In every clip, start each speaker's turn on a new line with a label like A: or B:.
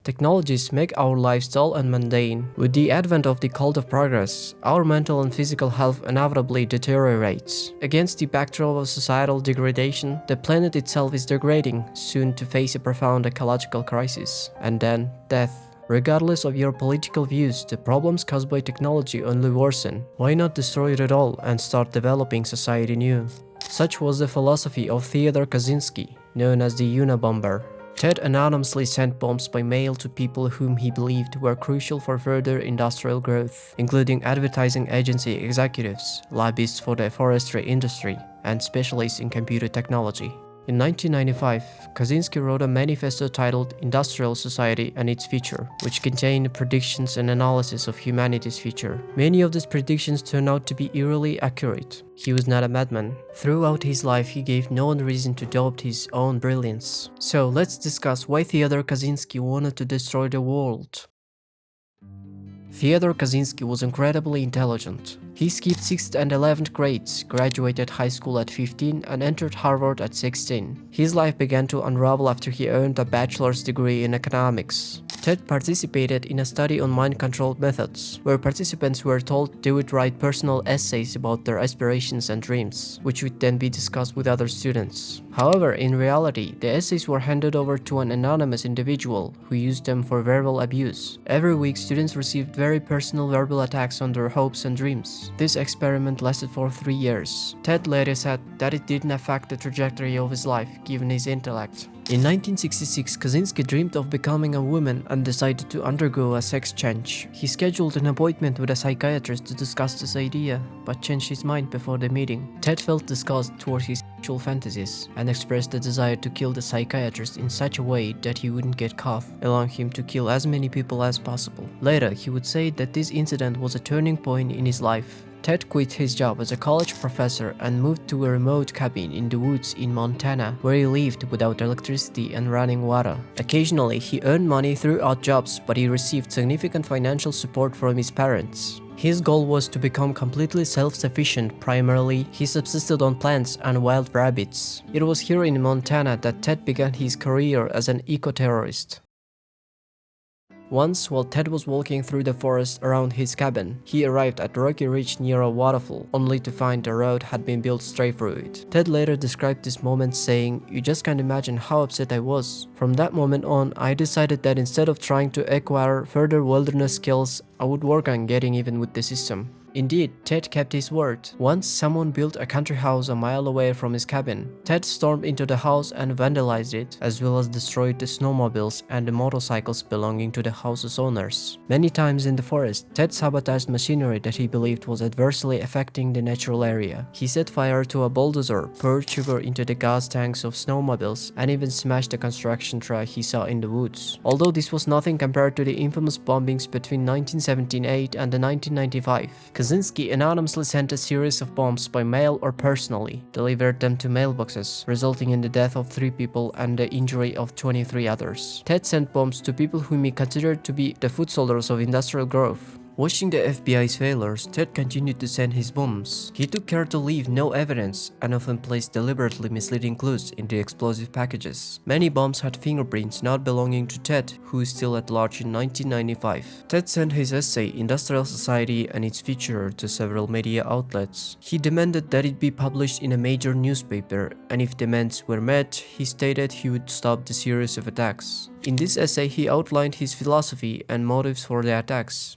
A: Technologies make our lives dull and mundane. With the advent of the cult of progress, our mental and physical health inevitably deteriorates. Against the backdrop of societal degradation, the planet itself is degrading, soon to face a profound ecological crisis. And then, death. Regardless of your political views, the problems caused by technology only worsen. Why not destroy it all and start developing society new? Such was the philosophy of Theodore Kaczynski, known as the Unabomber. Ted anonymously sent bombs by mail to people whom he believed were crucial for further industrial growth, including advertising agency executives, lobbyists for the forestry industry, and specialists in computer technology. In 1995, Kaczynski wrote a manifesto titled Industrial Society and Its Future, which contained predictions and analysis of humanity's future. Many of these predictions turned out to be eerily accurate. He was not a madman. Throughout his life, he gave no one reason to doubt his own brilliance. So let's discuss why Theodore Kaczynski wanted to destroy the world. Theodore Kaczynski was incredibly intelligent. He skipped 6th and 11th grades, graduated high school at 15, and entered Harvard at 16. His life began to unravel after he earned a bachelor's degree in economics. Ted participated in a study on mind-controlled methods, where participants were told they would write personal essays about their aspirations and dreams, which would then be discussed with other students. However, in reality, the essays were handed over to an anonymous individual who used them for verbal abuse. Every week, students received very personal verbal attacks on their hopes and dreams. This experiment lasted for 3 years. Ted later said that it didn't affect the trajectory of his life, given his intellect. In 1966, Kaczynski dreamed of becoming a woman and decided to undergo a sex change. He scheduled an appointment with a psychiatrist to discuss this idea, but changed his mind before the meeting. Ted felt disgust towards his sexual fantasies and expressed the desire to kill the psychiatrist in such a way that he wouldn't get caught, allowing him to kill as many people as possible. Later, he would say that this incident was a turning point in his life. Ted quit his job as a college professor and moved to a remote cabin in the woods in Montana, where he lived without electricity and running water. Occasionally, he earned money through odd jobs, but he received significant financial support from his parents. His goal was to become completely self-sufficient. Primarily, he subsisted on plants and wild rabbits. It was here in Montana that Ted began his career as an eco-terrorist. Once, while Ted was walking through the forest around his cabin, he arrived at a rocky ridge near a waterfall, only to find the road had been built straight through it. Ted later described this moment saying, "You just can't imagine how upset I was. From that moment on, I decided that instead of trying to acquire further wilderness skills, I would work on getting even with the system." Indeed, Ted kept his word. Once someone built a country house a mile away from his cabin. Ted stormed into the house and vandalized it, as well as destroyed the snowmobiles and the motorcycles belonging to the house's owners. Many times in the forest, Ted sabotaged machinery that he believed was adversely affecting the natural area. He set fire to a bulldozer, poured sugar into the gas tanks of snowmobiles, and even smashed a construction truck he saw in the woods. Although this was nothing compared to the infamous bombings between 1978 and 1995. Kaczynski anonymously sent a series of bombs by mail or personally, delivered them to mailboxes, resulting in the death of 3 people and the injury of 23 others. Ted sent bombs to people whom he considered to be the foot soldiers of industrial growth. Watching the FBI's failures, Ted continued to send his bombs. He took care to leave no evidence and often placed deliberately misleading clues in the explosive packages. Many bombs had fingerprints not belonging to Ted, who is still at large in 1995. Ted sent his essay Industrial Society and Its Future to several media outlets. He demanded that it be published in a major newspaper, and if demands were met, he stated he would stop the series of attacks. In this essay, he outlined his philosophy and motives for the attacks.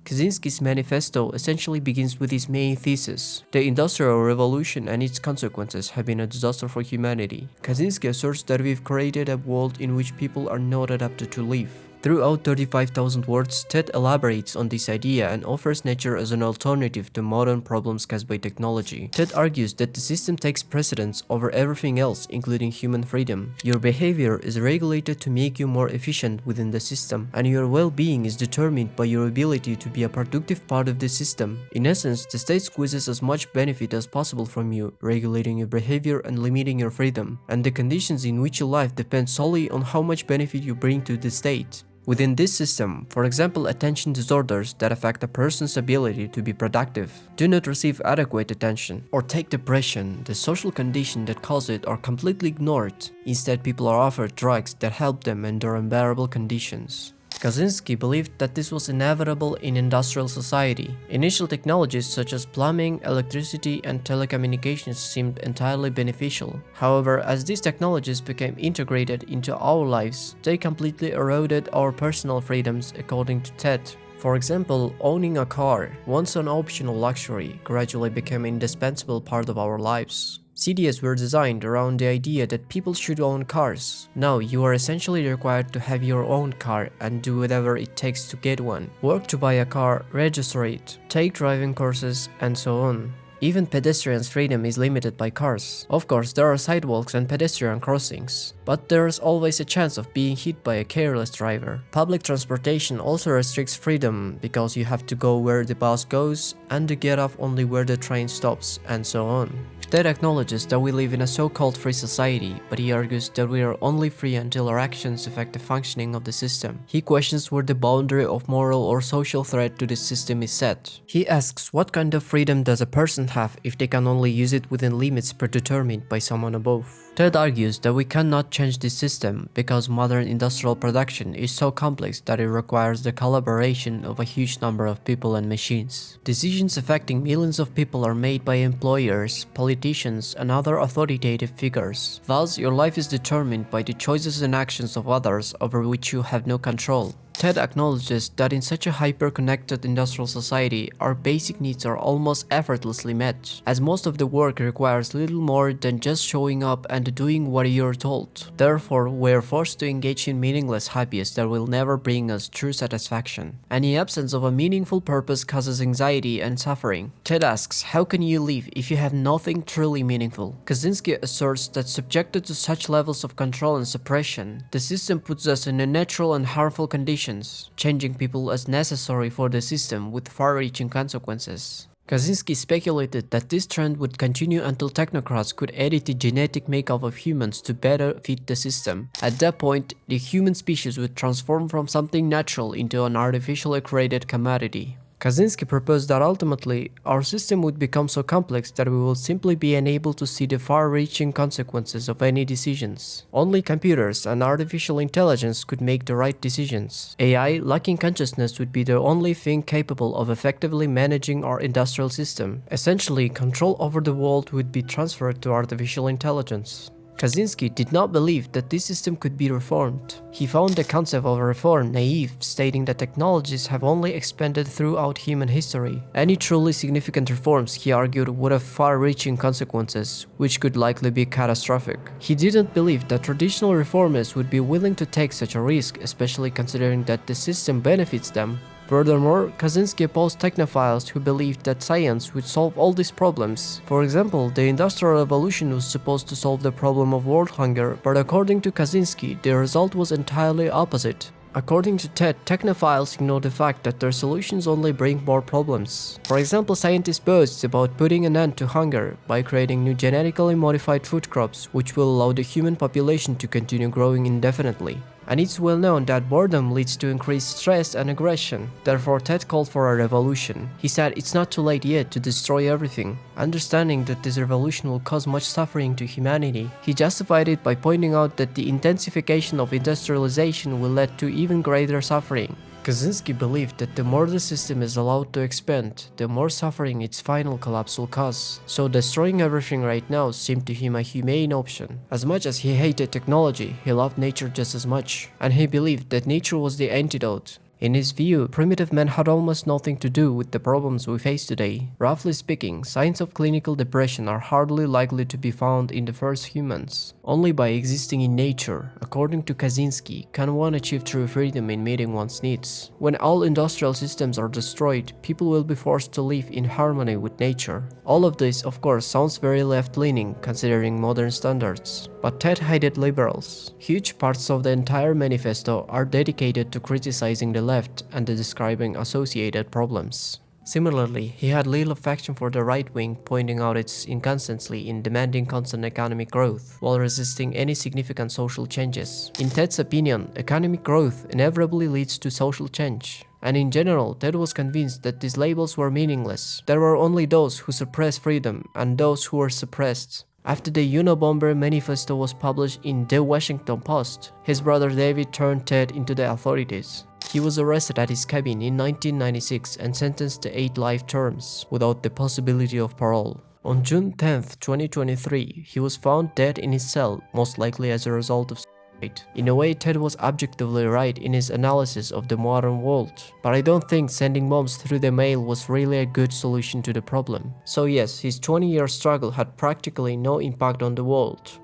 A: Kaczynski's manifesto essentially begins with his main thesis: the Industrial Revolution and its consequences have been a disaster for humanity. Kaczynski asserts that we've created a world in which people are not adapted to live. Throughout 35,000 words, Ted elaborates on this idea and offers nature as an alternative to modern problems caused by technology. Ted argues that the system takes precedence over everything else, including human freedom. Your behavior is regulated to make you more efficient within the system, and your well-being is determined by your ability to be a productive part of the system. In essence, the state squeezes as much benefit as possible from you, regulating your behavior and limiting your freedom. And the conditions in which you live depend solely on how much benefit you bring to the state. Within this system, for example, attention disorders that affect a person's ability to be productive, do not receive adequate attention, or take depression, the social condition that caused it, are completely ignored. Instead, people are offered drugs that help them endure unbearable conditions. Kaczynski believed that this was inevitable in industrial society. Initial technologies such as plumbing, electricity, and telecommunications seemed entirely beneficial. However, as these technologies became integrated into our lives, they completely eroded our personal freedoms, according to Ted. For example, owning a car, once an optional luxury, gradually became an indispensable part of our lives. CDs were designed around the idea that people should own cars. Now you are essentially required to have your own car and do whatever it takes to get one. Work to buy a car, register it, take driving courses, and so on. Even pedestrians' freedom is limited by cars. Of course, there are sidewalks and pedestrian crossings, but there is always a chance of being hit by a careless driver. Public transportation also restricts freedom because you have to go where the bus goes and to get off only where the train stops, and so on. Ted acknowledges that we live in a so-called free society, but he argues that we are only free until our actions affect the functioning of the system. He questions where the boundary of moral or social threat to the system is set. He asks what kind of freedom does a person have if they can only use it within limits predetermined by someone above. Ted argues that we cannot change this system because modern industrial production is so complex that it requires the collaboration of a huge number of people and machines. Decisions affecting millions of people are made by employers, politicians, and other authoritative figures. Thus, your life is determined by the choices and actions of others over which you have no control. Ted acknowledges that in such a hyper-connected industrial society, our basic needs are almost effortlessly met, as most of the work requires little more than just showing up and doing what you're told. Therefore, we're forced to engage in meaningless hobbies that will never bring us true satisfaction. Any absence of a meaningful purpose causes anxiety and suffering. Ted asks, how can you live if you have nothing truly meaningful? Kaczynski asserts that subjected to such levels of control and suppression, the system puts us in unnatural and harmful conditions, changing people as necessary for the system with far-reaching consequences. Kaczynski speculated that this trend would continue until technocrats could edit the genetic makeup of humans to better fit the system. At that point, the human species would transform from something natural into an artificially created commodity. Kaczynski proposed that ultimately, our system would become so complex that we will simply be unable to see the far-reaching consequences of any decisions. Only computers and artificial intelligence could make the right decisions. AI, lacking consciousness, would be the only thing capable of effectively managing our industrial system. Essentially, control over the world would be transferred to artificial intelligence. Kaczynski did not believe that this system could be reformed. He found the concept of reform naive, stating that technologies have only expanded throughout human history. Any truly significant reforms, he argued, would have far-reaching consequences, which could likely be catastrophic. He didn't believe that traditional reformers would be willing to take such a risk, especially considering that the system benefits them. Furthermore, Kaczynski opposed technophiles who believed that science would solve all these problems. For example, the Industrial Revolution was supposed to solve the problem of world hunger, but according to Kaczynski, the result was entirely opposite. According to Ted, technophiles ignore the fact that their solutions only bring more problems. For example, scientists boast about putting an end to hunger by creating new genetically modified food crops, which will allow the human population to continue growing indefinitely. And it's well known that boredom leads to increased stress and aggression. Therefore, Ted called for a revolution. He said it's not too late yet to destroy everything. Understanding that this revolution will cause much suffering to humanity, he justified it by pointing out that the intensification of industrialization will lead to even greater suffering. Kaczynski believed that the more the system is allowed to expand, the more suffering its final collapse will cause. So destroying everything right now seemed to him a humane option. As much as he hated technology, he loved nature just as much, and he believed that nature was the antidote. In his view, primitive men had almost nothing to do with the problems we face today. Roughly speaking, signs of clinical depression are hardly likely to be found in the first humans. Only by existing in nature, according to Kaczynski, can one achieve true freedom in meeting one's needs. When all industrial systems are destroyed, people will be forced to live in harmony with nature. All of this, of course, sounds very left-leaning considering modern standards. But Ted hated liberals. Huge parts of the entire manifesto are dedicated to criticizing the left and describing associated problems. Similarly, he had little affection for the right wing, pointing out its inconsistency in demanding constant economic growth, while resisting any significant social changes. In Ted's opinion, economic growth inevitably leads to social change. And in general, Ted was convinced that these labels were meaningless. There were only those who suppressed freedom and those who were suppressed. After the Unabomber Manifesto was published in The Washington Post, his brother David turned Ted into the authorities. He was arrested at his cabin in 1996 and sentenced to 8 life terms, without the possibility of parole. On June 10, 2023, he was found dead in his cell, most likely as a result of suicide. In a way, Ted was objectively right in his analysis of the modern world, but I don't think sending bombs through the mail was really a good solution to the problem. So yes, his 20-year struggle had practically no impact on the world.